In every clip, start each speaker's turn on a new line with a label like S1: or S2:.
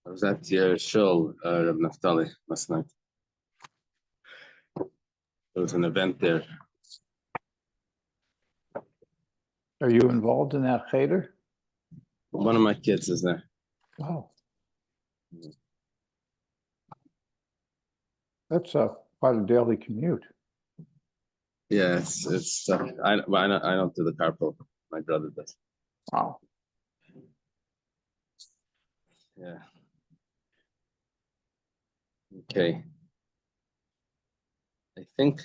S1: I was at your show, Reb Naftali, last night. There was an event there.
S2: Are you involved in that cheder?
S1: One of my kids is there.
S2: Oh. That's quite a daily commute.
S1: Yeah, it's. I don't do the carpool. My brother does.
S2: Wow.
S1: Yeah. Okay. I think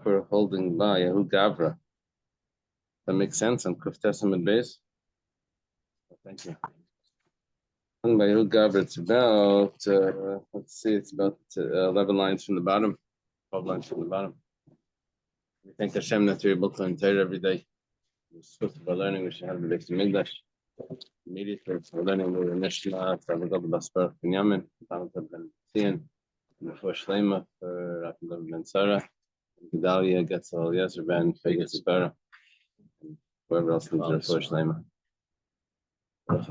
S1: we're holding by Yahu Gavra. That makes sense on Kuf Testament base. Thank you. And by Yahu Gavra, it's about let's see, it's about 11 lines from the bottom, 12 lines from the bottom. We thank Hashem that we're able to enter every day. We're learning. We should have the Beis Hamikdash. Immediately, we're learning the Mishnah. Tzavagod Basper Binyamin. Tamat Ben Tzion. Before Shlema for Rafael Ben Sarah. Gedalia gets all Yezer Ben Fegas Sparrow. Whoever else needs their for Shlema.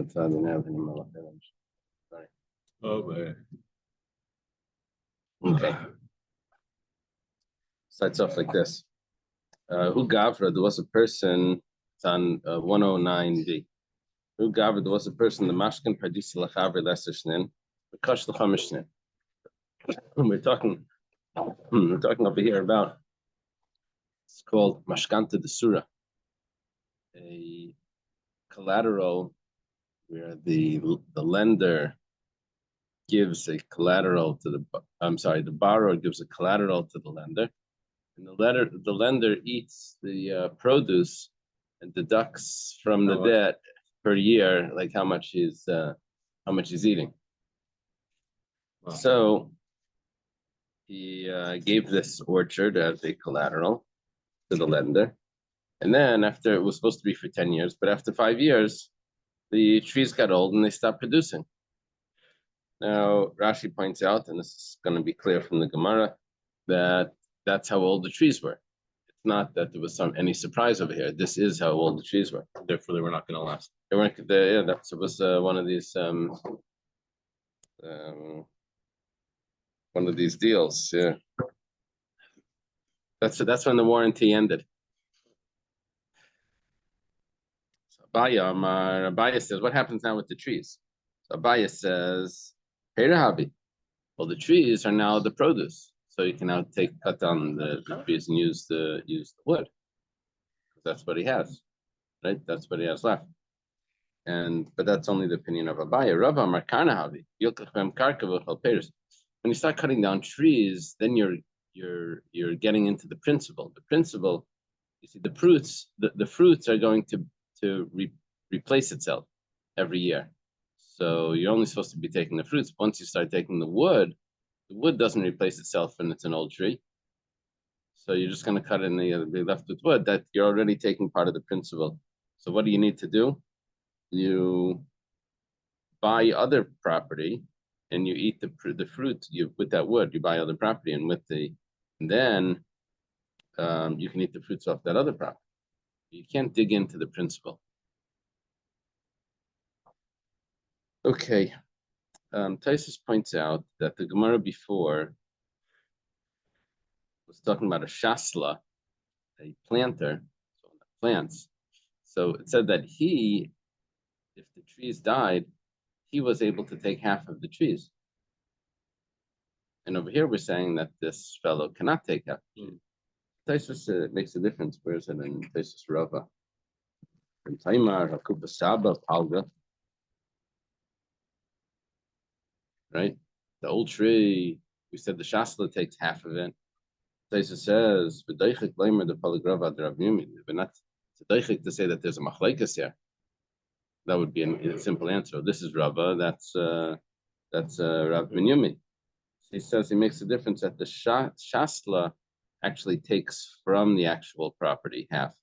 S1: Sorry.
S3: Oh, man.
S1: Okay. Starts off like this. Who Gavra, there was a person, it's on 109b. Who Gavra, there was a person, the Mashkin Pardisi Lachaver Lesser Shnin, the Kash Lachamish Shnin. We're talking over here about, it's called Mashkanta de Surah, a collateral where the lender gives a collateral to the borrower gives a collateral to the lender, and the lender eats the produce and deducts from the debt per year, like how much he's eating. Wow. So he gave this orchard as a collateral to the lender, and then after, it was supposed to be for 10 years, but after 5 years, the trees got old and they stopped producing. Now, Rashi points out, and this is going to be clear from the Gemara, that that's how old the trees were. It's not that there was any surprise over here. This is how old the trees were.
S3: Therefore, they were not going to last.
S1: They weren't. Yeah, that was one of these deals. Yeah, that's when the warranty ended. So Abaya says, what happens now with the trees? So Abaya says, hey Rahabi, well, the trees are now the produce, so you can now cut down the trees and use the wood. That's what he has, right? That's what he has left. But that's only the opinion of Abaya. Rava Markana Havi, when you start cutting down trees, then you're getting into the principle. The principle, you see, the fruits are going to replace itself every year. So you're only supposed to be taking the fruits. Once you start taking the wood doesn't replace itself when it's an old tree. So you're just going to cut it and be left with wood. That you're already taking part of the principle. So what do you need to do? You buy other property and you eat the fruit with that wood. You buy other property and then you can eat the fruits off that other property. You can't dig into the principle. Okay. Taisus points out that the Gemara before was talking about a shasla, a planter, so plants. So it said that if the trees died, he was able to take half of the trees. And over here we're saying that this fellow cannot take half. Taisus makes a difference. Where is it in Taisus Rava? In Taimar, Hakuba Saba, Palga. Right? The old tree, we said the Shasla takes half of it. Taisus says, V'daichik leimer the Paligrava Rav Yumi. But not to say that there's a machlekes here. That would be a simple answer. This is Rava, that's Rav Yumi. He says he makes a difference that the Shasla actually takes from the actual property half.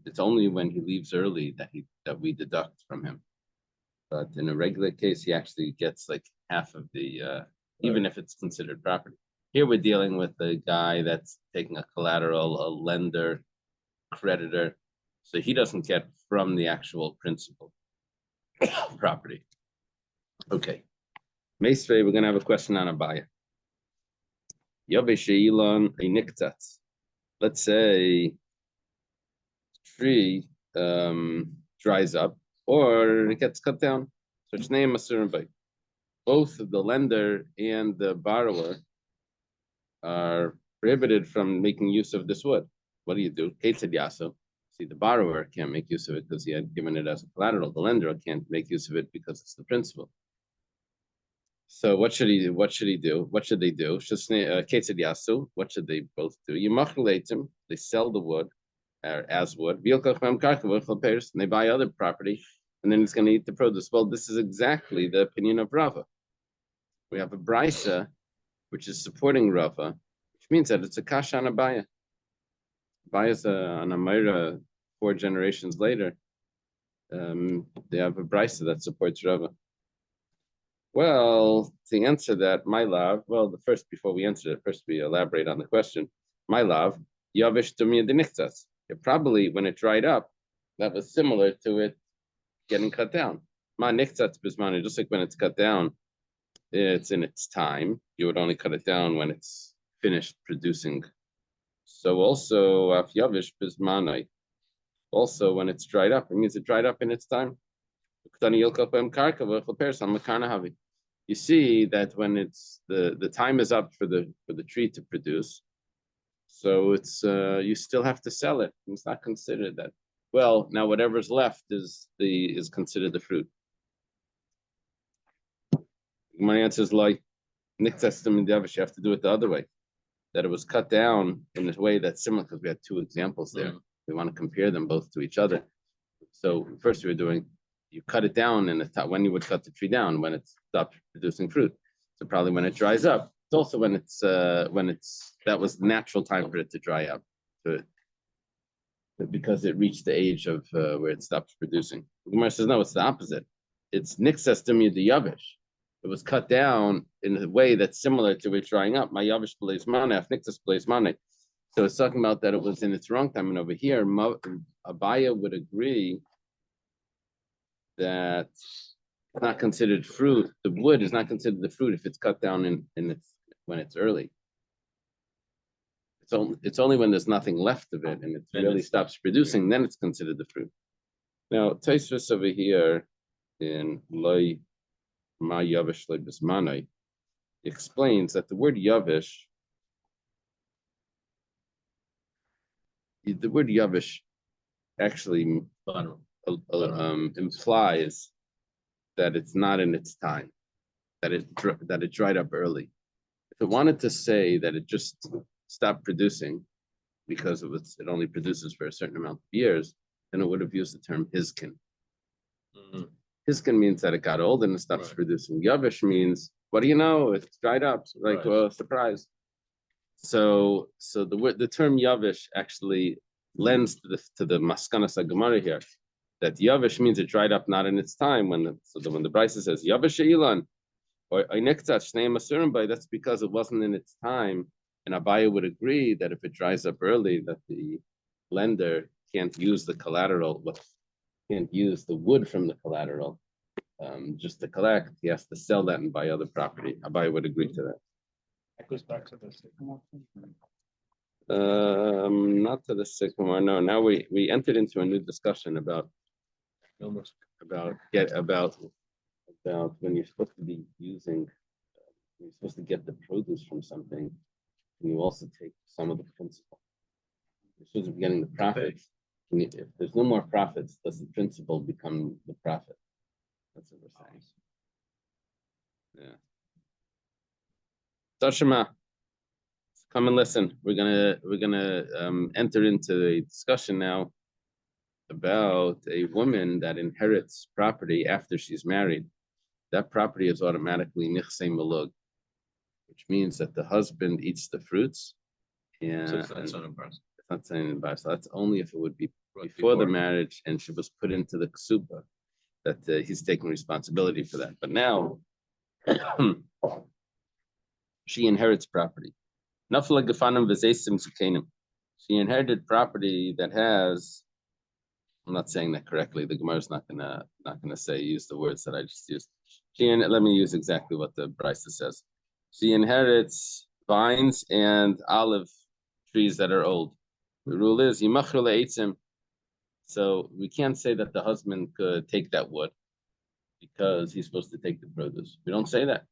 S1: It's only when he leaves early that we deduct from him. But in a regular case, he actually gets like half of the, even if it's considered property. Here we're dealing with a guy that's taking a collateral, a lender, creditor. So he doesn't get from the actual principal property. Okay. Meisrei, we're going to have a question on Abaya. Let's say tree dries up or it gets cut down. So it's name a both the lender and the borrower are prohibited from making use of this wood. What do? See, the borrower can't make use of it because he had given it as a collateral. The lender can't make use of it because it's the principal. So what should he do? What should he do? What should they do? What should they both do? They sell the wood as wood. And they buy other property, and then it's going to eat the produce. Well, this is exactly the opinion of Rava. We have a brisa, which is supporting Rava, which means that it's a kasha on Abaya. Abaya is an Amira 4 generations later. They have a brisa that supports Rava. Well, to answer that, my love, before we answer it, first we elaborate on the question. My love, yavish dumia denichtas. Probably when it dried up, that was similar to it getting cut down. Ma nichtas bismani, just like when it's cut down, it's in its time. You would only cut it down when it's finished producing. So also, af yavish bismanai. Also, when it's dried up, it means it dried up in its time. You see that when it's the time is up for the tree to produce, so it's you still have to sell it. It's not considered that. Well, now whatever's left is considered the fruit. My answer is like Niktestim and Devish. You have to do it the other way. That it was cut down in a way that's similar because we had 2 examples there. We want to compare them both to each other. So first we were doing. You cut it down in the top when you would cut the tree down when it stopped producing fruit. So probably when it dries up. It's also when that was natural time for it to dry up, because it reached the age of where it stops producing. Gemara says no, it's the opposite. It's nixestim the yavish. It was cut down in a way that's similar to it drying up. My yavish plays mana, nixes plays mana. So it's talking about that it was in its wrong time. And over here, Abaya would agree that it's not considered fruit. The wood is not considered the fruit if it's cut down when it's early. It's only when there's nothing left of it and it really stops producing, then it's considered the fruit. Now, Taisvus over here in Loi Ma Yavish Loi Bismanai explains that the word Yavish, actually implies that it's not in its time, that it dried up early. If it wanted to say that it just stopped producing because it only produces for a certain amount of years, then it would have used the term hiskin. Hiskin means that it got old and it stops producing. Yavish means, what do you know? It's dried up. Like, well, surprise. So the term yavish actually lends to the maskana Gemara here, that yavish means it dried up not in its time. When the Brisa says yavish ilan or ainektat shnei masurim by, that's because it wasn't in its time. And Abaya would agree that if it dries up early, that the lender can't use the collateral, can't use the wood from the collateral just to collect. He has to sell that and buy other property. Abaya would agree to that.
S3: That goes back to the sycamore.
S1: Not to the sycamore. No, now we entered into a new discussion about when you're supposed to be using, you're supposed to get the produce from something, and you also take some of the principal. You're supposed to be getting the profits. If there's no more profits, does the principal become the profit? That's what we're saying. Yeah. Tashima, come and listen. We're gonna enter into a discussion now about a woman that inherits property after she's married. That property is automatically nichsei malug, which means that the husband eats the fruits. And
S3: So it's not embarrassing.
S1: It's not saying embarrassed. That's only if it would be before the marriage and she was put into the ksuba, that he's taking responsibility for that. But now She inherits property. Nafla gefanim v'zeisim zukenim. She inherited property that has. I'm not saying that correctly. The Gemara is not gonna say use the words that I just used. Let me use exactly what the Brisa says. She inherits vines and olive trees that are old. The rule is yimachru le'etzim. So we can't say that the husband could take that wood because he's supposed to take the produce. We don't say that.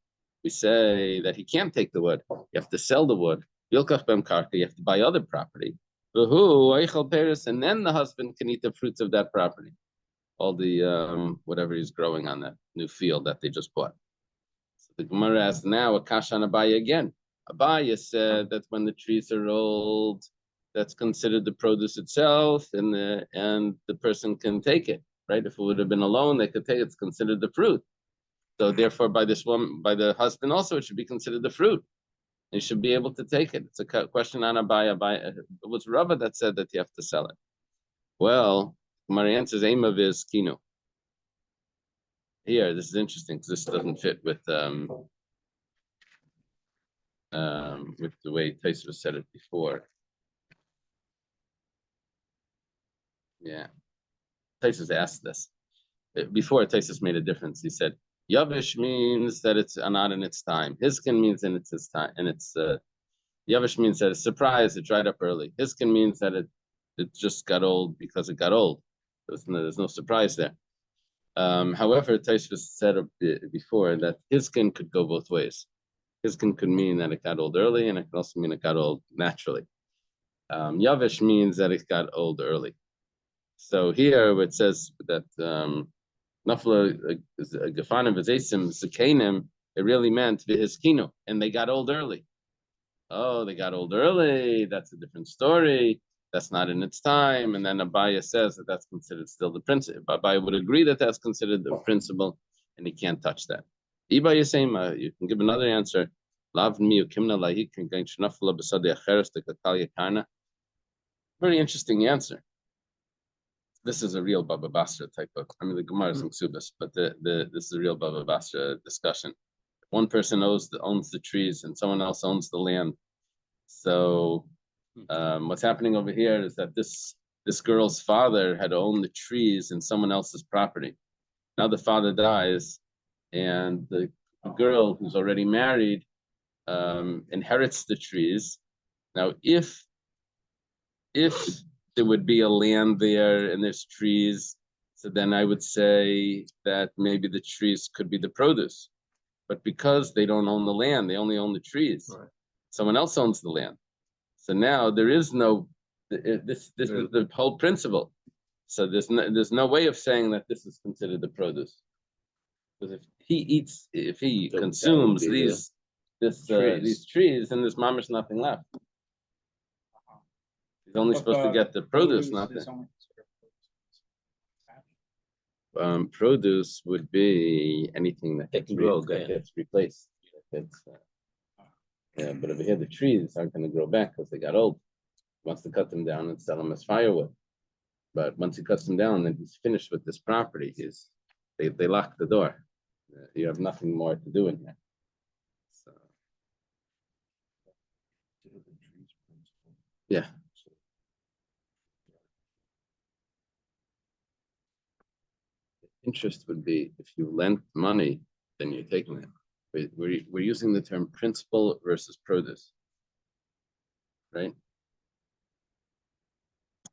S1: We say that he can't take the wood. You have to sell the wood. Yilkach bem karka. You have to buy other property. And then the husband can eat the fruits of that property, all the whatever he's growing on that new field that they just bought. So the Gemara asks now a kasha on Abaya again. Abaya said that when the trees are old, that's considered the produce itself, and the person can take it, right? If it would have been alone, they could take it. It's considered the fruit. So therefore, by this woman, by the husband also, it should be considered the fruit. You should be able to take it. It's a question on Abaya. It was Rava that said that you have to sell it. Well, my answer's aim of is kino. Here, this is interesting because this doesn't fit with the way Taisva said it before. Yeah, Taisva asked this before. Taisva made a difference. He said Yavish means that it's not in its time. Hiskin means in its time, and it's Yavish means that it's surprise. It dried up early. Hiskin means that it just got old because it got old. There's no surprise there. However, Taisva said before that Hiskin could go both ways. Hiskin could mean that it got old early, and it could also mean it got old naturally. Yavish means that it got old early. So here it says that Nafla Gefanim V'Zeisim Zekanim, it really meant V'Hiskino, and they got old early. Oh, they got old early. That's a different story. That's not in its time. And then Abaya says that that's considered still the principle. Abaya would agree that that's considered the principle, and he can't touch that. Ibaya saying you can give another answer. Very interesting answer. This is a real Baba Basra type of. I mean, the Gemara is in Ksubas, but this is a real Baba Basra discussion. One person owns the trees, and someone else owns the land. So, what's happening over here is that this girl's father had owned the trees in someone else's property. Now the father dies, and the girl who's already married inherits the trees. Now, if there would be a land there and there's trees, so then I would say that maybe the trees could be the produce. But because they don't own the land, they only own the trees. Right. Someone else owns the land. So now there is no, this is the whole principle. So there's no way of saying that this is considered the produce. Because if he consumes these trees, then there's mamish nothing left. He's only supposed to get the produce, not the. Produce would be anything that gets replaced. Yeah, but over here the trees aren't going to grow back because they got old. He wants to cut them down and sell them as firewood. But once he cuts them down, then he's finished with this property. They lock the door. You have nothing more to do in here. So, yeah. Interest would be if you lent money, then you're taking it. We're using the term principal versus produce, right?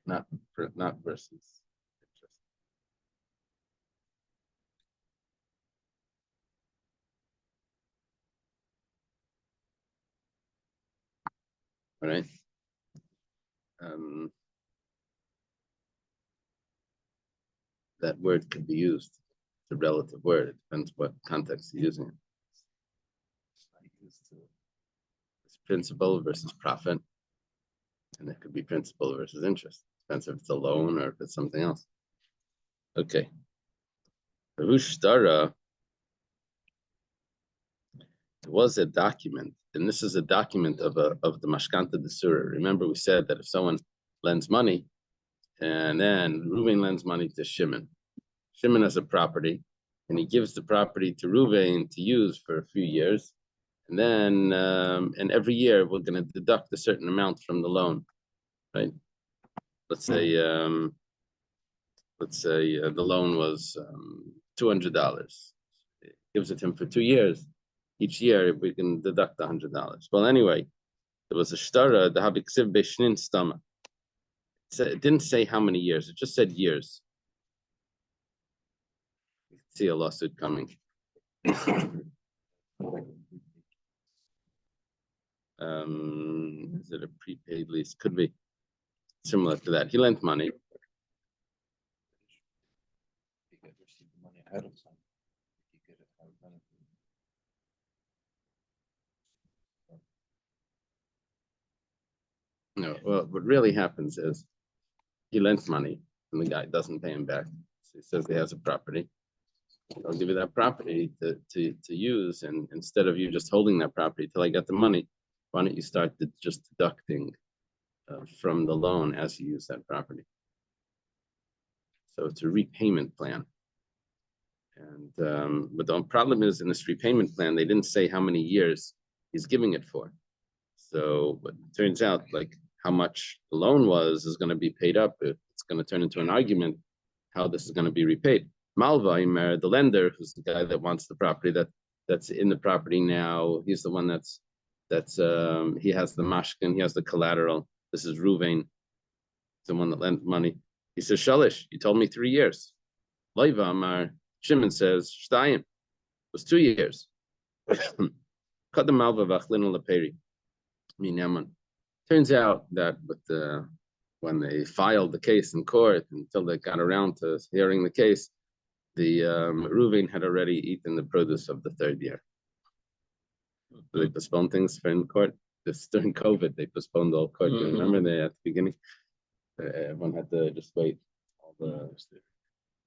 S1: Not versus interest. All right. That word could be used. It's a relative word. It depends what context you're using it. It's principal versus profit, and it could be principal versus interest. Depends if it's a loan or if it's something else. Okay. The Rushdara was a document, and this is a document of the Mashkanta Desura. Remember, we said that if someone lends money, and then Reuven lends money to Shimon. Shimon has a property, and he gives the property to Reuven to use for a few years. And then, and every year we're going to deduct a certain amount from the loan, right? Let's say the loan was $200. It gives it to him for 2 years. Each year we can deduct $100. Well, anyway, there was a shtara, the habiksiv beshnin stama. It didn't say how many years, it just said years. You can see a lawsuit coming. Is it a prepaid lease? Could be similar to that. He lent money. No, well, what really happens is he lends money and the guy doesn't pay him back. So he says he has a property. I'll give you that property to use, and instead of you just holding that property till I get the money, why don't you start just deducting from the loan as you use that property? So it's a repayment plan. And but the problem is, in this repayment plan, they didn't say how many years he's giving it for. So but it turns out like how much the loan was is going to be paid up. It's going to turn into an argument how this is going to be repaid. Malva, the lender, who's the guy that wants the property, that's in the property now, he's the one that's he has the mashkin, he has the collateral. This is Ruvain, the one that lent money. He says, Shalish, you told me 3 years. Leiva Amar, Shimon says, Shtayim, it was 2 years. Cut the Malva Vachlin Leperi. Turns out that when they filed the case in court, until they got around to hearing the case, the Ruvain had already eaten the produce of the 3rd year. So they postponed things for in court. This during COVID, they postponed all court. Remember they at the beginning, everyone had to just wait.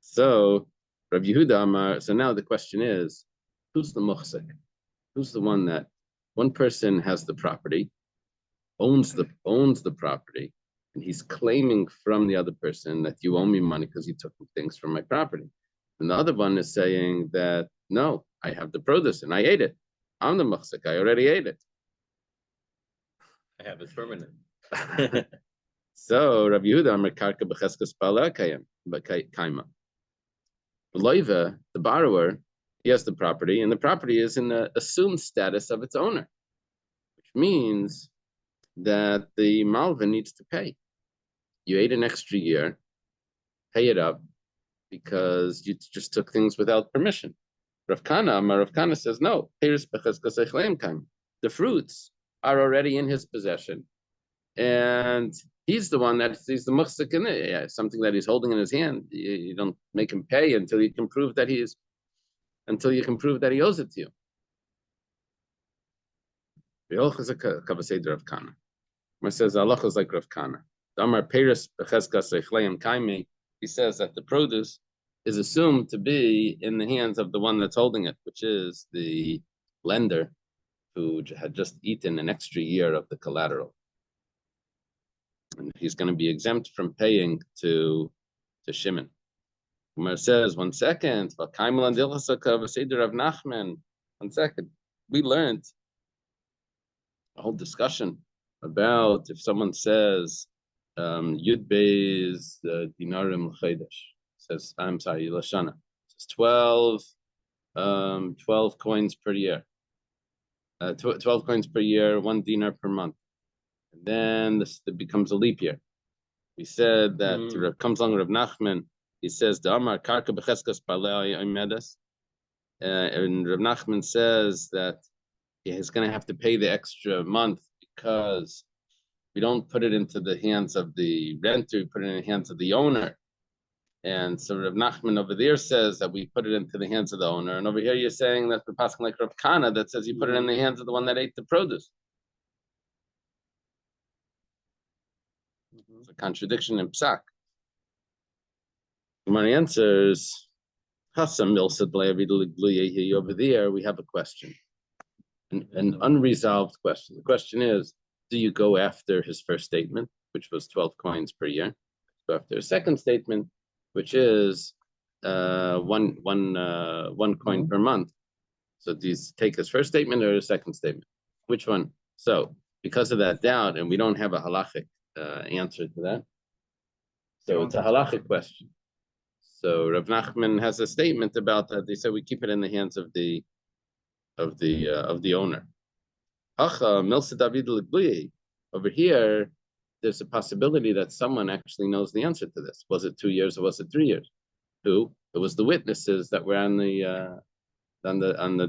S1: So Rav Yehuda Amar. So now the question is, who's the muhsik? Who's the one that one person has the property, owns the property, and he's claiming from the other person that you owe me money because you took things from my property. And the other one is saying that, no, I have the produce and I ate it. I'm the muhsik, I already ate it.
S3: I have it permanent.
S1: So, Rabbi Yehuda, Amar Karka B'cheskas Pala Kaima. Loiva, the borrower, he has the property, and the property is in the assumed status of its owner, which means that the Malva needs to pay. You ate an extra year, pay it up, because you just took things without permission. Rav Kana says, no, the fruits are already in his possession. And he's the one he's the muhsik in it, something that he's holding in his hand. You don't make him pay until you can prove that he owes it to you. Rav Kana. It says Allah is like Rav Kana. He says that the produce is assumed to be in the hands of the one that's holding it, which is the lender who had just eaten an extra year of the collateral. And he's going to be exempt from paying to Shimon. Umar says, 1 second. 1 second. We learned a whole discussion about if someone says Yud Beis Dinarim L'Chodesh, says, I'm sorry, Lashana, says 12 coins per year. 12 coins per year, 1 dinar per month. And then it becomes a leap year. We said that comes along Rav Nachman, he says, the Amar Karka B'cheskas Palei Medes. And Rav Nachman says that he's going to have to pay the extra month because we don't put it into the hands of the renter, we put it in the hands of the owner. And so Rav Nachman over there says that we put it into the hands of the owner. And over here you're saying that the passage like Rav Kana that says you put it in the hands of the one that ate the produce. It's a contradiction in Psak. My answers, over there we have a question, an unresolved question. The question is, do you go after his first statement, which was 12 coins per year? Go after a second statement, which is one coin per month. So do you take his first statement or his second statement? Which one? So because of that doubt, and we don't have a halachic answer to that, so it's a halachic question. So Rav Nachman has a statement about that. They said we keep it in the hands of the owner. Over here, there's a possibility that someone actually knows the answer to this. Was it 2 years or was it 3 years? Who? It was the witnesses that were on the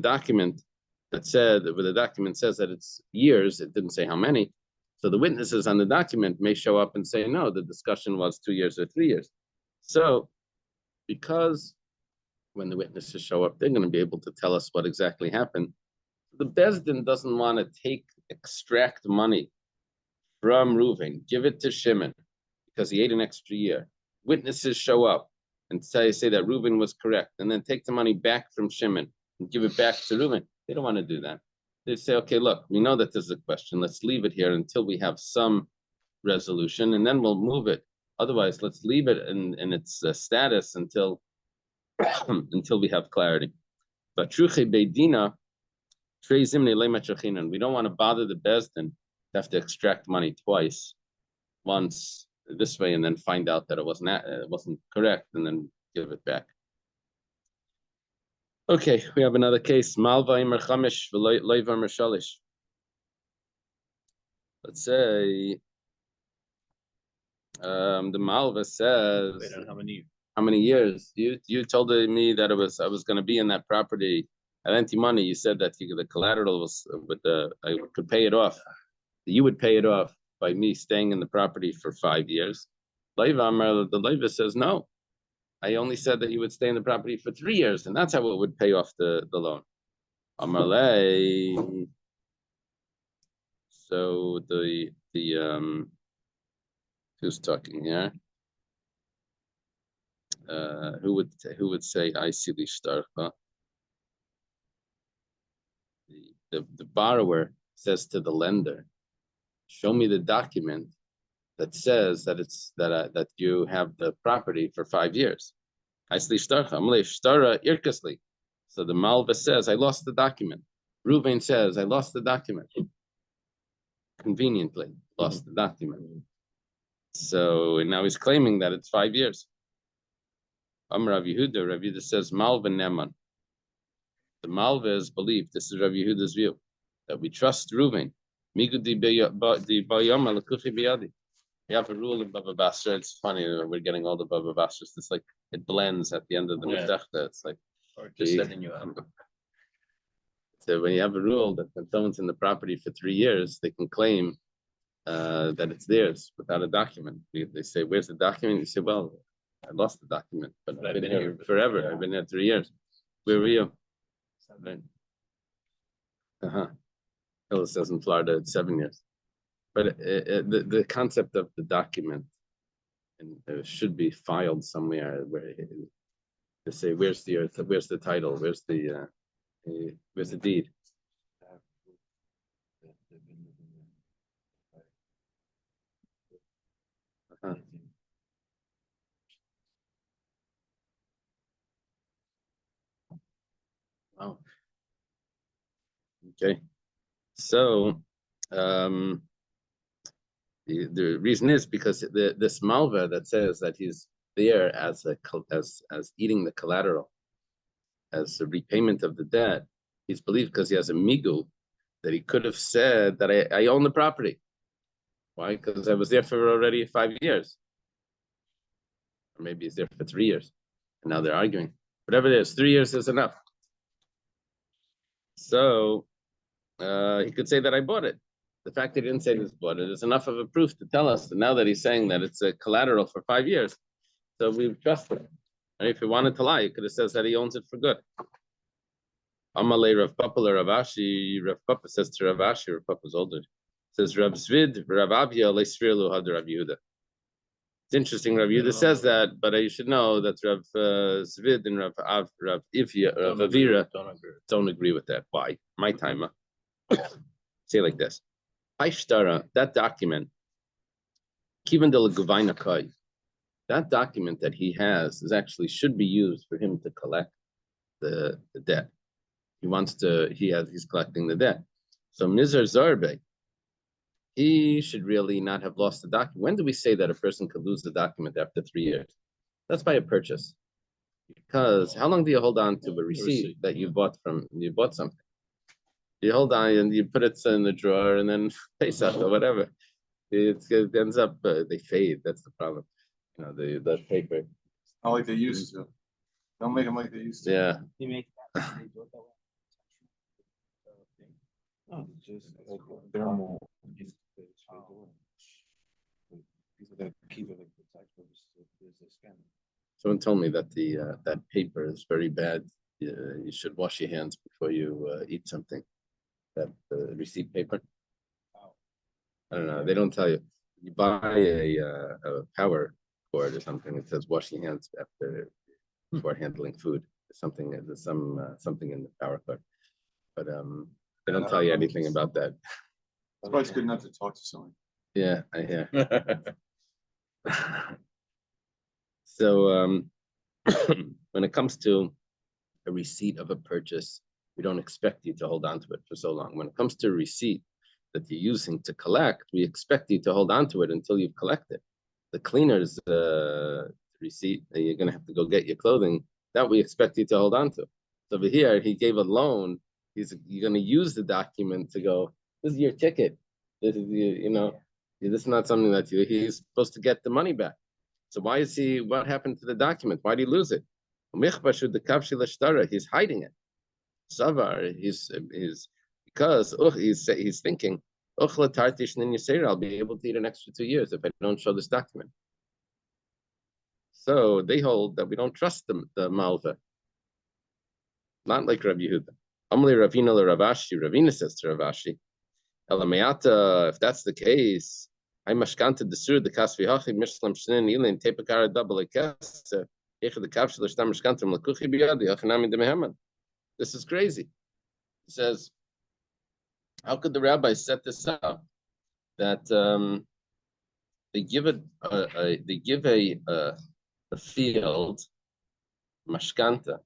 S1: document that said, where the document says that it's years. It didn't say how many. So the witnesses on the document may show up and say, no, the discussion was 2 years or 3 years. So because when the witnesses show up, they're going to be able to tell us what exactly happened. The Bezdin doesn't want to extract money from Reuven, give it to Shimon because he ate an extra year. Witnesses show up and say that Reuven was correct, and then take the money back from Shimon and give it back to Reuven. They don't want to do that. They say, okay, look, we know that there's a question. Let's leave it here until we have some resolution, and then we'll move it. Otherwise, let's leave it in its status until until we have clarity. But Truche Beidina, we don't want to bother the Bezdin to have to extract money twice, once this way, and then find out that it wasn't correct, and then give it back. Okay, we have another case. Malva imer chamish v'loiva imer shalish. Let's say the Malva says,
S3: Wait, on
S1: how many years? You told me that I was going to be in that property. I lent you money. You said that the collateral was I could pay it off. You would pay it off by me staying in the property for 5 years. The Leiva says no. I only said that you would stay in the property for 3 years, and that's how it would pay off the loan. Amarle. So the who's talking here? Who would say I see the shtarcha? The borrower says to the lender, show me the document that says that that you have the property for 5 years. So the Malva says, I lost the document. Reuven says, I lost the document. Conveniently lost the document. So now he's claiming that it's 5 years. Rav Yehuda says, Malva Neman. The Malva is believed, this is Rav Yehuda's view, that we trust Reuven. We have a rule in Baba Basra. It's funny, we're getting all the Baba Basras. It's like it blends at the end of the Masechta. It's like,
S3: or just setting you up.
S1: So when you have a rule that when someone's in the property for 3 years, they can claim that it's theirs without a document. They say, where's the document? You say, well, I lost the document, but I've been here forever. Yeah. I've been here 3 years. Where were you? Right. Hill says in Florida it's 7 years. But the concept of the document should be filed somewhere where to say where's the title, where's the deed. Wow. Okay, so the reason is because this Malva that says that he's there as eating the collateral, as a repayment of the debt, he's believed because he has a migul that he could have said that I own the property. Why? Because I was there for already 5 years. Or maybe he's there for 3 years. And now they're arguing. Whatever it is, 3 years is enough. So he could say that I bought it. The fact that he didn't say he bought it is enough of a proof to tell us that now that he's saying that it's a collateral for 5 years. So we trust him. And if he wanted to lie, he could have said that he owns it for good. Amalei Rav Papa Rav Ashi, Rav Papa says to Rav Ashi, Rav Papa's older, says Rav Zvid, Rav Avia, Leisvirlu Had Rav Yehuda. It's interesting, Rav Yehuda says that, but you should know that Rav Zvid and Rav Ivya, Rav Avira don't agree with that. Why? My timer. Say it like this. Haishtara, that document, Kivan de Guvaina Kai, that document that he has should be used for him to collect the debt. he's collecting the debt. So Mizar Zarbe, he should really not have lost the document. When do we say that a person could lose the document after 3 years? That's by a purchase. Because how long do you hold on to a receipt that you bought something? You hold on and you put it in the drawer and then Pesach or whatever. It ends up, they fade. That's the problem. The paper.
S4: Not like they used to. Don't make them like they used to.
S1: Yeah.
S3: You make that.
S4: Oh, just like thermal.
S1: Someone told me that that paper is very bad. You should wash your hands before you eat something. That receipt paper. I don't know. They don't tell you. You buy a power cord or something. It says wash your hands before handling food. There's something in the power cord, but they don't tell you anything about that.
S4: That's why it's good not to talk to someone.
S1: Yeah, I hear. So when it comes to a receipt of a purchase, we don't expect you to hold on to it for so long. When it comes to a receipt that you're using to collect, we expect you to hold on to it until you've collected. The cleaner's receipt that you're going to have to go get your clothing, that we expect you to hold on to. So over here, he gave a loan. You're going to use the document to go, this is your ticket. This is, this is not something that he's supposed to get the money back. So what happened to the document? Why did he lose it? He's hiding it. Savar, because he's thinking, I'll be able to eat an extra 2 years if I don't show this document. So they hold that we don't trust the Malva. Not like Rabbi Yehuda. Amli Ravina Ravashi. Ravina says to Ravashi, Elameata, if that's the case, I mashkanta desur the kasvi hachi mishlam shnin ilin tepakara double ekasa. This is crazy. He says, how could the rabbis set this up? That they give a field, mashkanta,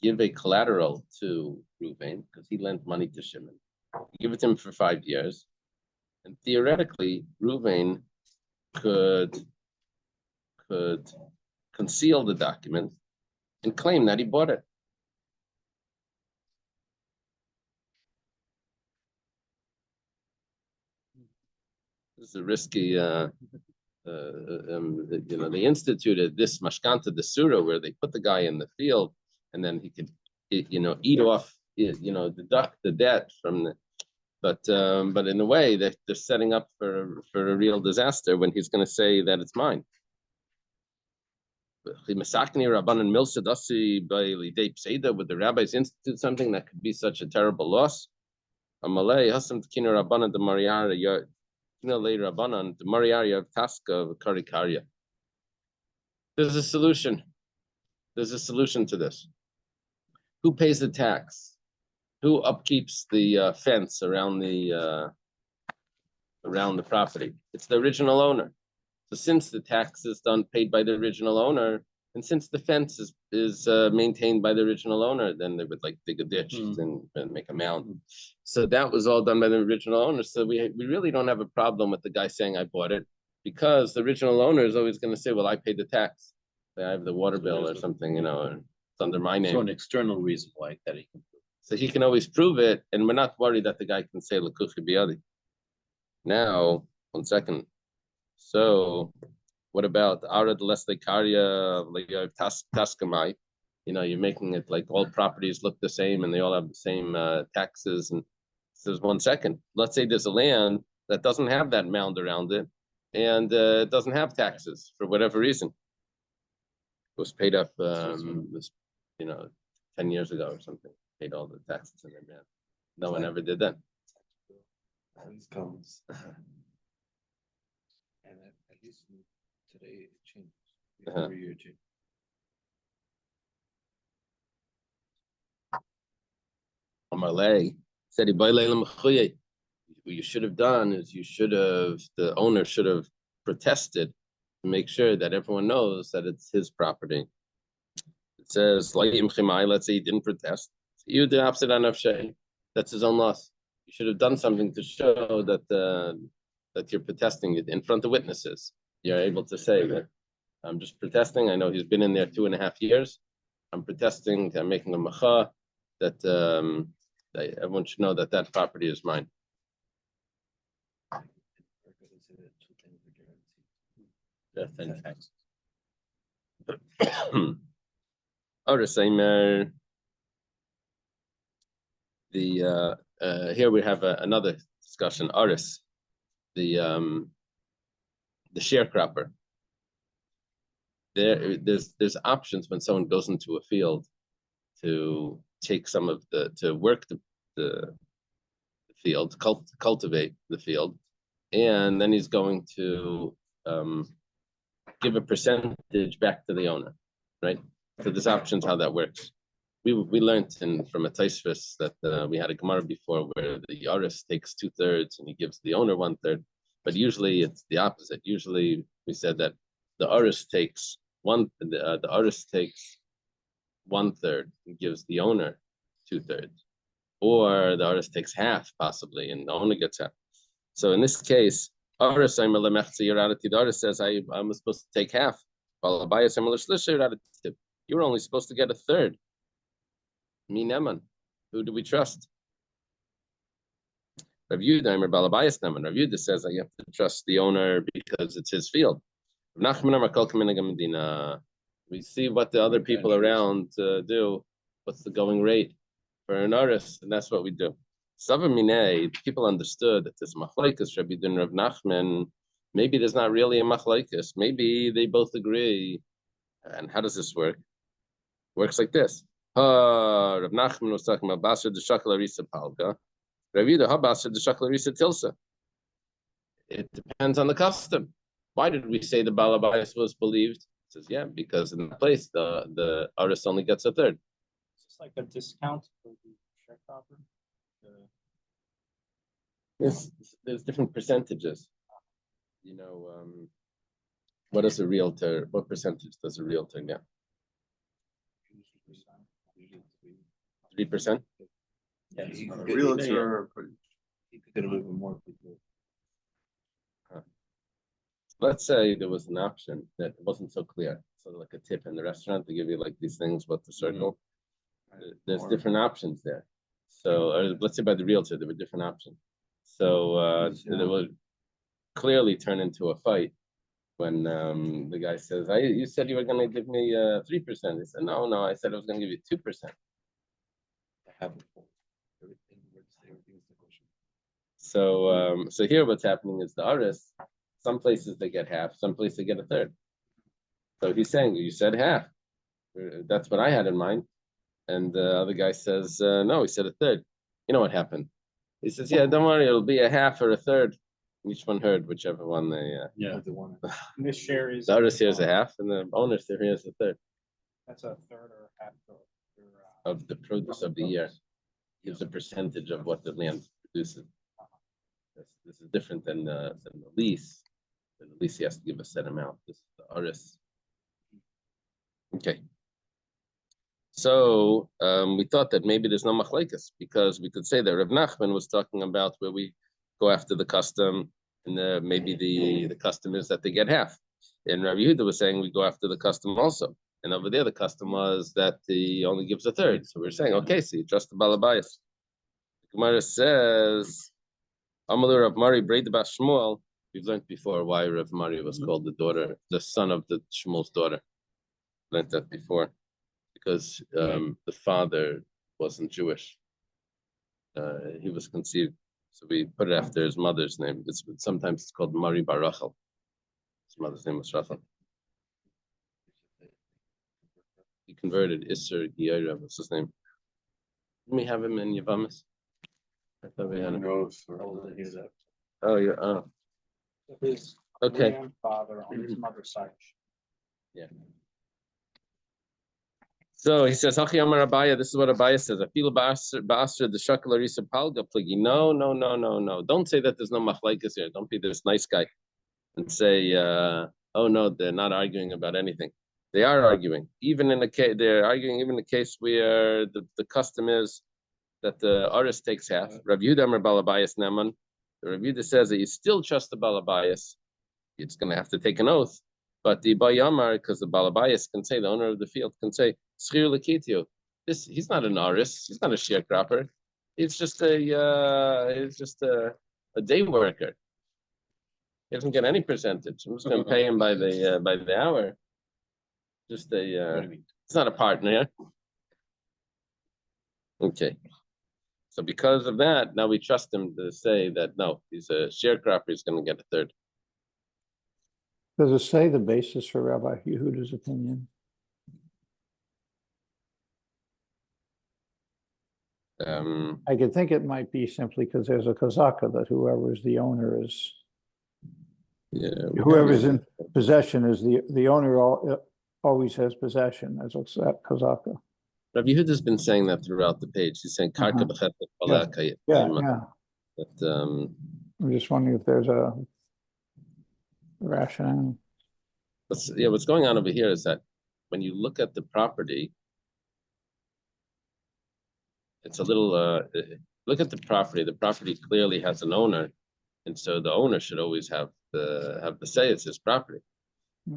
S1: give a collateral to Reuven because he lent money to Shimon. Give it to him for 5 years, and theoretically, Reuven could conceal the document and claim that he bought it. This is a risky. They instituted this mashkanta desura where they put the guy in the field, and then he could, eat off, deduct the debt from the. But in a way, they're setting up for a real disaster when he's going to say that it's mine. Would the rabbis institute something that could be such a terrible loss? There's a solution. There's a solution to this. Who pays the tax? Who upkeeps the fence around the property? It's the original owner. So since the tax is paid by the original owner, and since the fence is maintained by the original owner, then they would dig a ditch and make a mound. So that was all done by the original owner. So we really don't have a problem with the guy saying I bought it, because the original owner is always going to say, well, I paid the tax. I have the water bill or something, it's under my name.
S3: So an external reason like that he can prove.
S1: So he can always prove it, and we're not worried that the guy can say L'kuchi biyadi. Now, 1 second. So what about Arad Leslikarya Taskamai? You're making it like all properties look the same and they all have the same taxes. And says 1 second. Let's say there's a land that doesn't have that mound around it, and it doesn't have taxes for whatever reason. It was paid up 10 years ago or something. Paid all the taxes in it, man. No one ever did that.
S3: Comes. And at least today it changes. Every year changes.
S1: Amalei said, what you should have done is the owner should have protested to make sure that everyone knows that it's his property. It says, let's say he didn't protest. You the opposite on Nafshay. That's his own loss. You should have done something to show that that you're protesting it in front of witnesses. You're able to say that I'm just protesting. I know he's been in there 2.5 years. I'm protesting. I'm making a macha that that everyone should know that that property is mine. Or same. Here we have another discussion. Aris, the sharecropper. There's options when someone goes into a field to take some of to work the field, cultivate the field, and then he's going to give a percentage back to the owner, right? So there's options how that works. We learned from a Taisvis that we had a Gemara before where the Yaris takes 2/3 and he gives the owner 1/3, but usually it's the opposite. Usually we said that the Aris takes the Aris takes 1/3 and gives the owner 2/3, or the Aris takes half possibly and the owner gets half. So in this case, Aris the Aris says I'm supposed to take half. You were only supposed to get 1/3. Me Neman. Who do we trust? Rav Yehuda Balabayas Neman. Rav Yehuda says I have to trust the owner because it's his field. We see what the other people around do. What's the going rate for an artist, and that's what we do. Savamine, people understood that this machlaikas Rabbi Yehuda and Rav Nachman. Maybe there's not really a machlaikas. Maybe they both agree. And how does this work? It works like this. Rav Nachman was talking about Basar de Shakal Arisa Palga. Rav Yehuda, Basar de Shakal Arisa Tilsa. It depends on the custom. Why did we say the Balabayas was believed? It says, yeah, because in the place the artist only gets 1/3.
S5: Is this like a discount for the sharecropper?
S1: There's different percentages. You know, what does a realtor? What percentage does a realtor get? 3%.
S3: Yeah,
S4: A realtor,
S3: he could get a little bit more.
S1: Let's say there was an option that wasn't so clear. So like a tip in the restaurant, they give you like these things, what to circle. There's different options there. So let's say by the realtor, there were different options. So it would clearly turn into a fight when the guy says, you said you were going to give me 3%. He said, no, I said I was going to give you 2%. So here what's happening is the artist, some places they get half, some places they get 1/3. So he's saying, you said half. That's what I had in mind. And the other guy says, no, he said 1/3. You know what happened? He says, yeah, don't worry, it'll be a half or 1/3. Each one heard, whichever one they.
S3: The one.
S5: And this share is.
S1: The artist hears a half, and the owner hears 1/3
S5: That's 1/3 or half
S1: of the produce of the year. Gives a percentage of what the land produces. This is different than the lease. The lease he has to give a set amount. This is the artist. Okay. So we thought that maybe there's no machlekes because we could say that Rav Nachman was talking about where we go after the custom, and maybe the custom is that they get half. And Rav Yehuda was saying we go after the custom also. And over there, the custom was that he only gives 1/3. So we're saying, okay, so you trust the Balabayas. The Gemara says, Amalu Rav Mari Breid Bas Shmuel. We've learned before why Rav Mari was called the son of the Shmuel's daughter. Learned that before. Because the father wasn't Jewish. He was conceived. So we put it after his mother's name. Sometimes it's called Mari Bar Rachel. His mother's name was Rachel. He converted Isser Giyera. What's his name? Didn't we have him in Yavamis? I thought we had him. Oh, yeah. Oh.
S5: His
S1: Okay.
S5: grandfather on his mother's side.
S1: Yeah. So he says, Hachi Amar Abaya, this is what Abaya says. I feel Ba'asr the Shakal Arisa Palga Pligi. No. Don't say that there's no machlaikas here. Don't be this nice guy and say, oh no, they're not arguing about anything. They are arguing. Even in the case, they're arguing even in the case where the custom is that the Aris takes half. Rav Yehuda Amar Balabayas Neman. The Rav Yehuda says that you still trust the Balabayas. It's going to have to take an oath. But the Bayamar, because the Balabayas can say, the owner of the field can say, Schir Lakitio. He's not an Aris. He's not a sharecropper. It's just a day worker. He doesn't get any percentage. I'm just going to pay him by the hour. Just it's not a partner. Okay. So because of that, now we trust him to say that no, he's a sharecropper. He's going to get a third.
S2: Does it say the basis for Rabbi Yehuda's opinion? I could think it might be simply because there's a Kazaka that whoever's the owner is, whoever's in possession is the owner always has possession, as it's that Kazaka.
S1: Rabbi Yehuda's been saying that throughout the page. He's saying karka b'chet.
S2: Yeah.
S1: But
S2: I'm just wondering if there's a rationale.
S1: what's going on over here is that when you look at the property, it's a little look at the property. The property clearly has an owner, and so the owner should always have the say it's his property.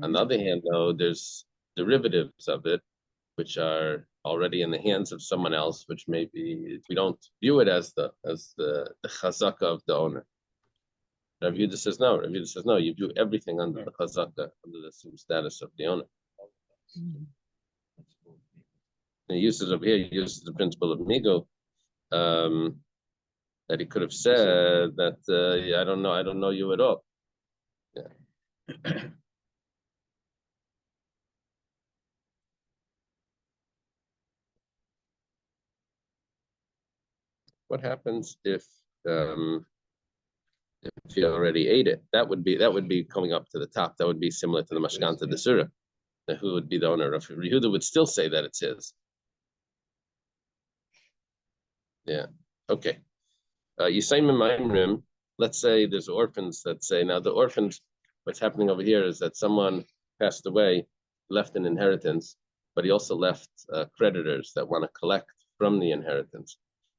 S1: On the other hand, though, there's derivatives of it which are already in the hands of someone else, which maybe we don't view it as the chazaka of the owner. Rav Yehuda says no. Rav Yehuda says no. You view everything under the chazaka, under the status of the owner. He uses over here. He uses the principle of migo, that he could have said that I don't know you at all. Yeah. What happens if you already ate it? That would be coming up to the top. That would be similar to the mashkanta desura. Who would be the owner of it? Yehuda would still say that it's his. Yeah. Okay. Yisayim Ma'imrim. Let's say there's orphans that say, now the orphans, what's happening over here is that someone passed away, left an inheritance, but he also left creditors that want to collect from the inheritance.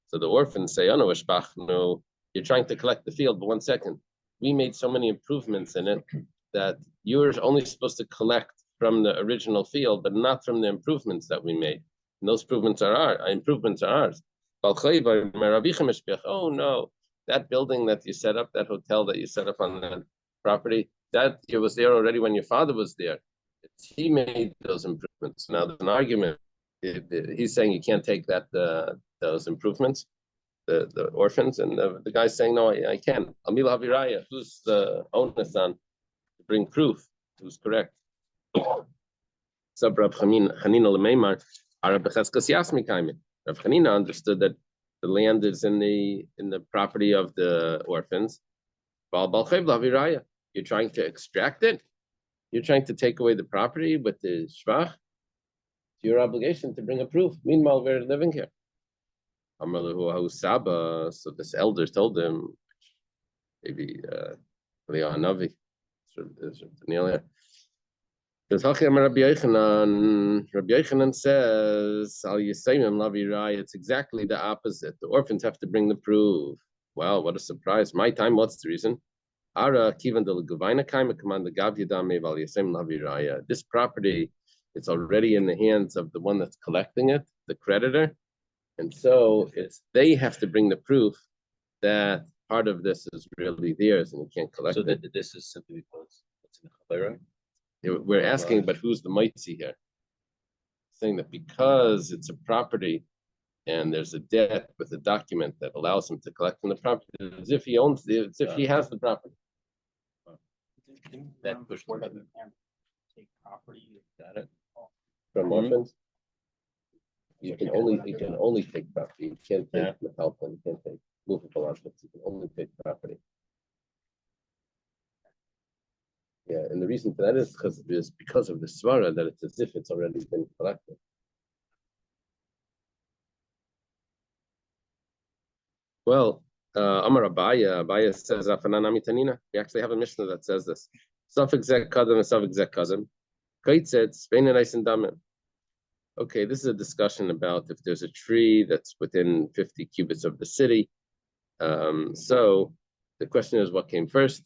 S1: So the orphans say, oh no, no, you're trying to collect the field, but 1 second, we made so many improvements in it that you're only supposed to collect from the original field, but not from the improvements that we made. And those improvements are ours. Oh no, that building that you set up, that hotel that you set up on that property, that it was there already when your father was there. He made those improvements. Now there's an argument. He's saying you can't take those improvements, the orphans, and the guy's saying no, I can. Amila Haviraya, who's the onus on to bring proof who's correct. Sub Rav Chanina Lemeimar, Arab Becheskas Yasmi Kaimin. Rav Chanina understood that the land is in the property of the orphans. You're trying to extract it. You're trying to take away the property with the shvach. It's your obligation to bring a proof. Meanwhile, we're living here. So this elder told him, maybe Leah Navi, Rabbi Yochanan says, it's exactly the opposite. The orphans have to bring the proof. Well, what a surprise. My time, what's the reason? This property, it's already in the hands of the one that's collecting it, the creditor. And so they have to bring the proof that part of this is really theirs and you can't collect it.
S3: So this is simply because it's in the chavera?
S1: We're asking, but who's the mitzi here? Saying that because it's a property and there's a debt with a document that allows him to collect from the property, as if he owns it, as if he has the property.
S5: That push take property.
S3: Got it.
S1: From orphans, you can only take property. You can't take metalpa. You can't take movable objects. You can only take property. Yeah, and the reason for that is because of the svara that it's as if it's already been collected. Well, Amar Abaya says Rafanana Mitanina. We actually have a Mishnah that says this. Suffix zek kadam and suffix zek kadam. Kaitzet Spain and Damim. okay, this is a discussion about if there's a tree that's within 50 cubits of the city. So the question is, what came first?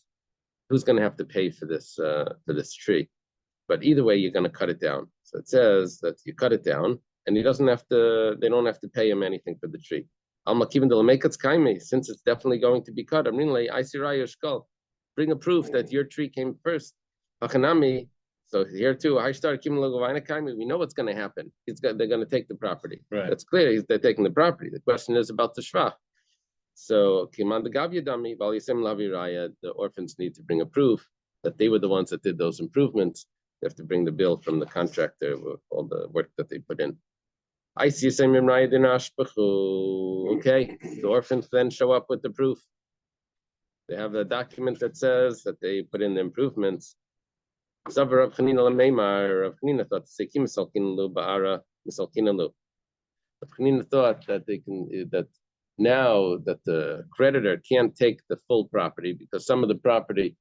S1: Who's going to have to pay for this tree? But either way, you're going to cut it down. So it says that you cut it down, and he doesn't have to. They don't have to pay him anything for the tree. Since it's definitely going to be cut, bring a proof that your tree came first. So here too, we know what's going to happen. They're going to take the property.
S3: Right.
S1: That's clear. They're taking the property. The question is about the shvach. So the orphans need to bring a proof that they were the ones that did those improvements. They have to bring the bill from the contractor with all the work that they put in. Okay, the orphans then show up with the proof. They have a document that says that they put in the improvements. Rav Chanina thought to say Rav Chanina thought that they can that now that the creditor can't take the full property because some of the property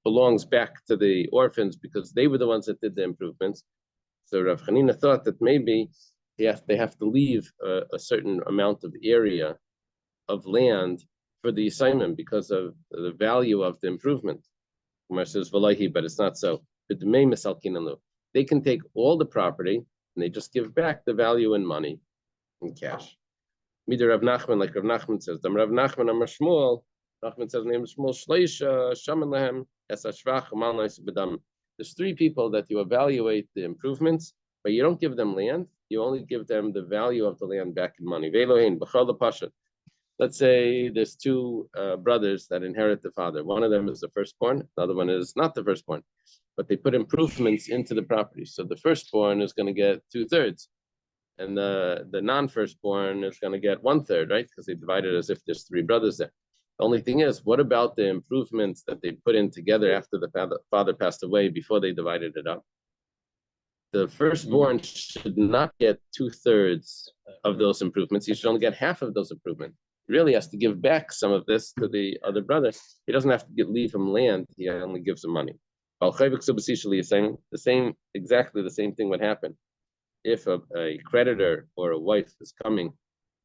S1: belongs back to the orphans because they were the ones that did the improvements. So Rav Chanina thought that maybe they have to leave a certain amount of area of land for the assignment because of the value of the improvement. Kumar says, but it's not so. They can take all the property and they just give back the value in money, in cash. Midir Rav Nachman, like Rav Nachman says, Rav Nachman Amar Shmuel, Nachman says, name is Shmuel Shleisha, Shaman Lehem, Es Ashvach, Amal Nais B'dam. There's three people that you evaluate the improvements, but you don't give them land. You only give them the value of the land back in money. Velohin, B'chol the Pasha. Let's say there's two brothers that inherit the father. One of them is the firstborn, the other one is not the firstborn, but they put improvements into the property. So the firstborn is going to get 2/3, and the non-firstborn is going to get 1/3, right? Because they divided as if there's three brothers there. The only thing is, what about the improvements that they put in together after the father passed away before they divided it up? The firstborn should not get 2/3 of those improvements. He should only get half of those improvements. He really has to give back some of this to the other brother. He doesn't have to leave him land. He only gives him money. Exactly the same thing would happen if a creditor or a wife is coming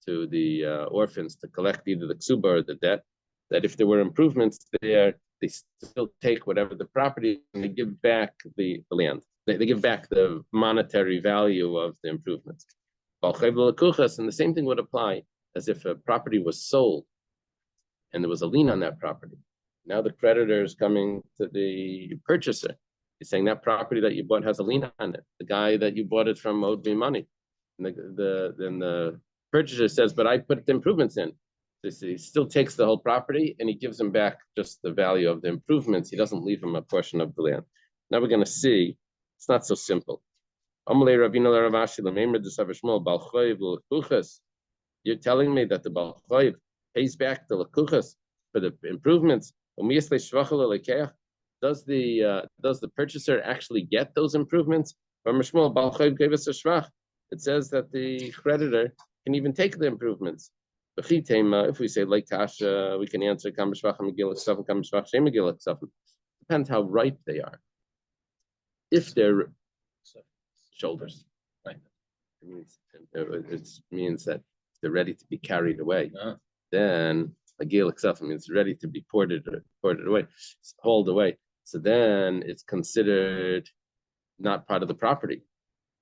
S1: to the orphans to collect either the ksuba or the debt, that if there were improvements there, they still take whatever the property and they give back the land. They give back the monetary value of the improvements. And the same thing would apply as if a property was sold and there was a lien on that property. Now the creditor is coming to the purchaser. He's saying that property that you bought has a lien on it. The guy that you bought it from owed me money. And then the purchaser says, but I put the improvements in. So he still takes the whole property and he gives him back just the value of the improvements. He doesn't leave him a portion of the land. Now we're going to see, it's not so simple. You're telling me that the Baal Chayv pays back the Lakuchas for the improvements. Does the purchaser actually get those improvements? It says that the creditor can even take the improvements. If we say like Kasha, we can answer depends how ripe they are. If they're shoulders, right? It means that they're ready to be carried away. Then a gil means ready to be ported away, hauled away. So then it's considered not part of the property.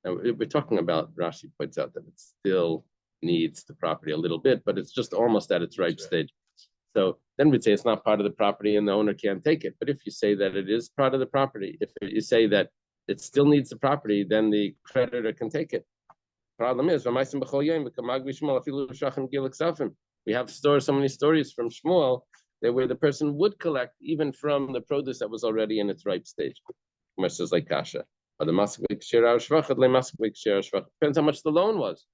S1: Now we're talking about, Rashi points out that it still needs the property a little bit, but it's just almost at its ripe stage. So then we'd say it's not part of the property and the owner can't take it. But if you say that it is part of the property, if you say that it still needs the property, then the creditor can take it. Problem is, we have so many stories from Shmuel that where the person would collect even from the produce that was already in its ripe stage. Says like Kasha. Depends how much the loan was.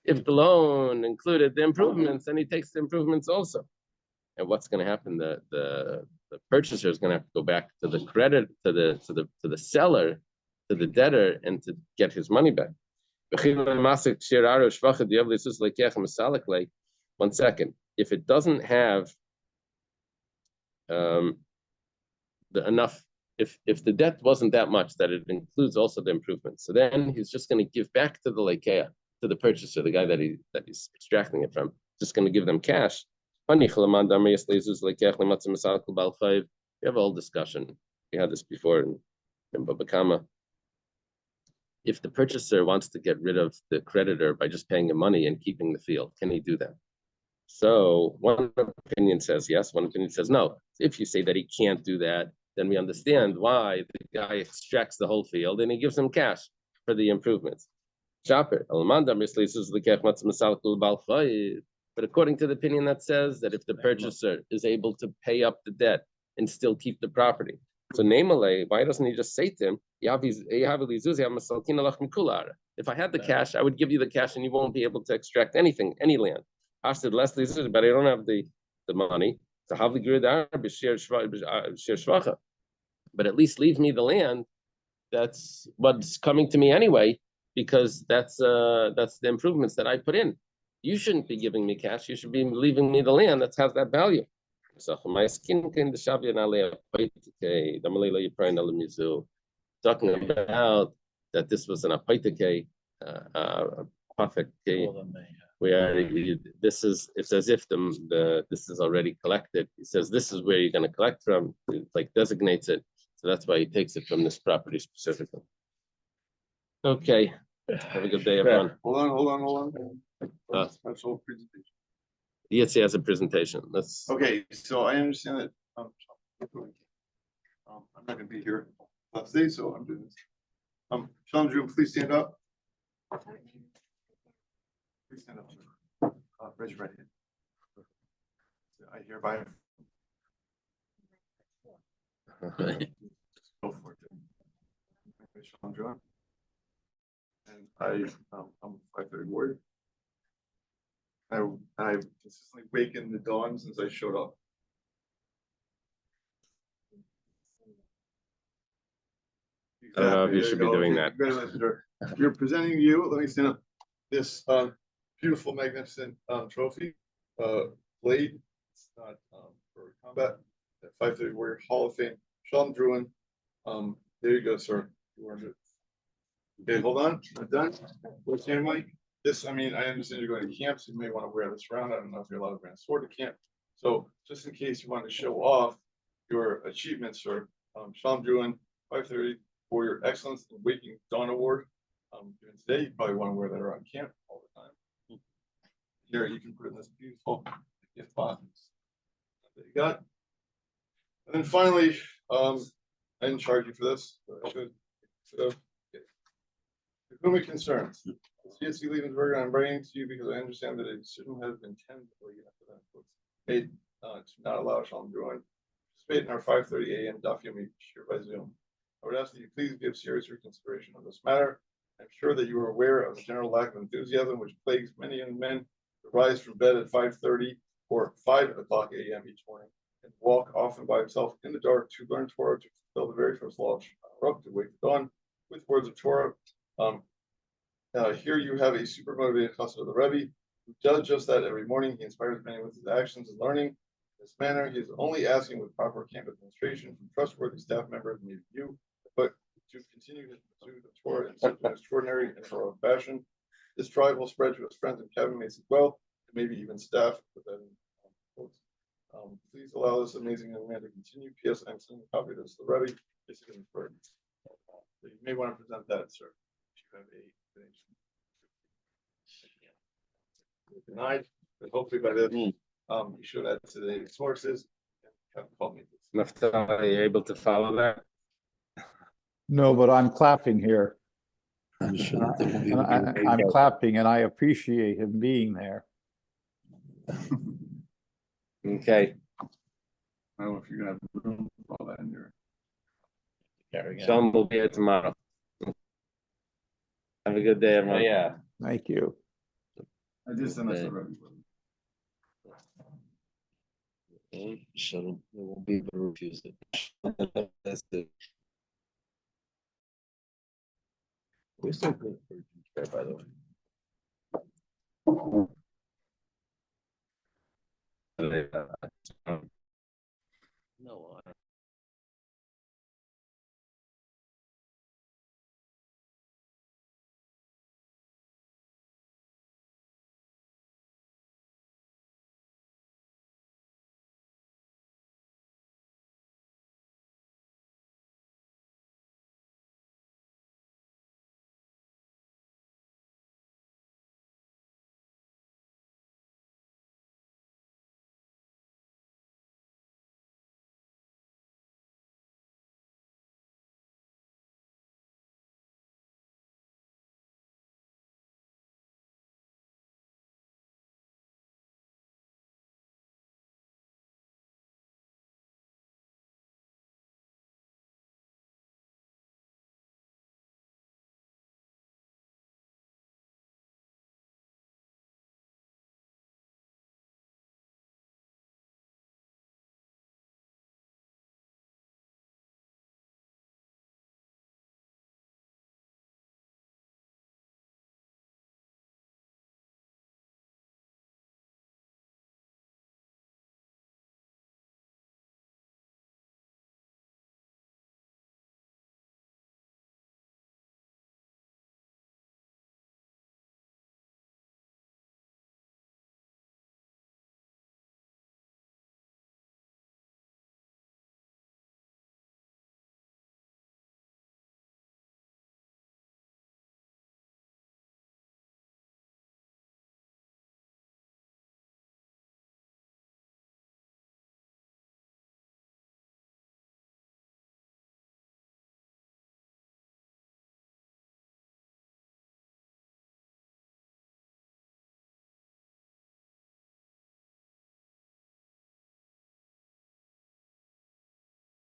S1: If the loan included the improvements, then he takes the improvements also. And what's going to happen? The purchaser is going to have to go back to the credit to the seller, to the debtor, and to get his money back. 1 second. If it doesn't have enough if the debt wasn't that much, that it includes also the improvements, so then he's just going to give back to the Lekeah, to the purchaser, the guy that he's extracting it from, just going to give them cash. We have a whole discussion. We had this before in Baba Kama. If the purchaser wants to get rid of the creditor by just paying him money and keeping the field, can he do that? So one opinion says yes, one opinion says no. If you say that he can't do that, then we understand why the guy extracts the whole field and he gives him cash for the improvements. But according to the opinion that says that if the purchaser is able to pay up the debt and still keep the property, so namely, why doesn't he just say to him, if I had the cash, I would give you the cash and you won't be able to extract anything, any land. I said, but I don't have the money. But at least leave me the land. That's what's coming to me anyway, because that's the improvements that I put in. You shouldn't be giving me cash. You should be leaving me the land that has that value. Talking about that this was an apaitike, perfect where it's as if this is already collected. He says this is where you're going to collect from. It like designates it, so that's why he takes it from this property specifically. Okay, have a good day, everyone.
S4: Hold on. Special presentation.
S1: Yes, he has a presentation. Let's.
S4: Okay, so I understand that I'm not gonna be here last day, so I'm doing this. Sean Drew, please stand up. Please stand up. Raise your right hand. I hereby. Go for it. Sean Drew. And I'm a 530 warrior. I've consistently wakened the dawn since I showed up.
S1: I don't know if you
S4: There
S1: should
S4: go.
S1: be doing
S4: Okay,
S1: that.
S4: Congratulations, sir. You're presenting you. Let me stand up. This beautiful, magnificent trophy, blade. It's not for combat. At 530 Warrior Hall of Fame, Sean Druin. There you go, sir. You earned it. Okay, hold on. I'm done. What's your mic? This, I mean, I understand you're going to camp, so you may want to wear this around. I don't know if you're allowed to bring a sword to camp. So just in case you want to show off your achievements, sir, Sean Druin, 530 for your Excellence in Waking Dawn Award. Given today, you probably want to wear that around camp all the time. Here, you can put it in this beautiful gift box that you got. And then finally, I didn't charge you for this, but I should. Whom it concerns. CSC Liebensberger, I'm writing to you because I understand that a decision has been tentatively made to not allow Sean Druin to participate in our 5:30 a.m. Daf Yomi share by Zoom. I would ask that you please give serious reconsideration on this matter. I'm sure that you are aware of the general lack of enthusiasm which plagues many young men to rise from bed at 5:30 or 5 o'clock a.m. each morning and walk often by himself in the dark to learn Torah, to fulfill the very first law of Shema, to wake the dawn with words of Torah. Here you have a super motivated chassid of the Rebbe who does just that every morning. He inspires many with his actions and learning. In this manner, he is only asking with proper camp administration from trustworthy staff members, maybe you, but to continue his pursuit of Torah in such an extraordinary and heroic fashion. This tribe will spread to his friends and cabin mates as well, and maybe even staff. Put that in quotes. Please allow this amazing young man to continue. P.S. I'm sending a copy of this to the Rebbe. So you may want to present that, sir. If you have a denied, but hopefully by then you should add to the sources and have called me.
S1: Naftali, are you able to follow that?
S2: No, but I'm clapping here.
S3: I'm sure that there will be.
S2: I'm clapping and I appreciate him being there.
S1: Okay.
S4: I don't know if you're gonna have room for all that in your.
S1: Sean will be here tomorrow. Have a good day, everyone. Yeah.
S2: Thank you.
S4: I just sent us a Rebbe.
S3: Shuttle, they won't be able to refuse it. That's the. We're still good for by the way.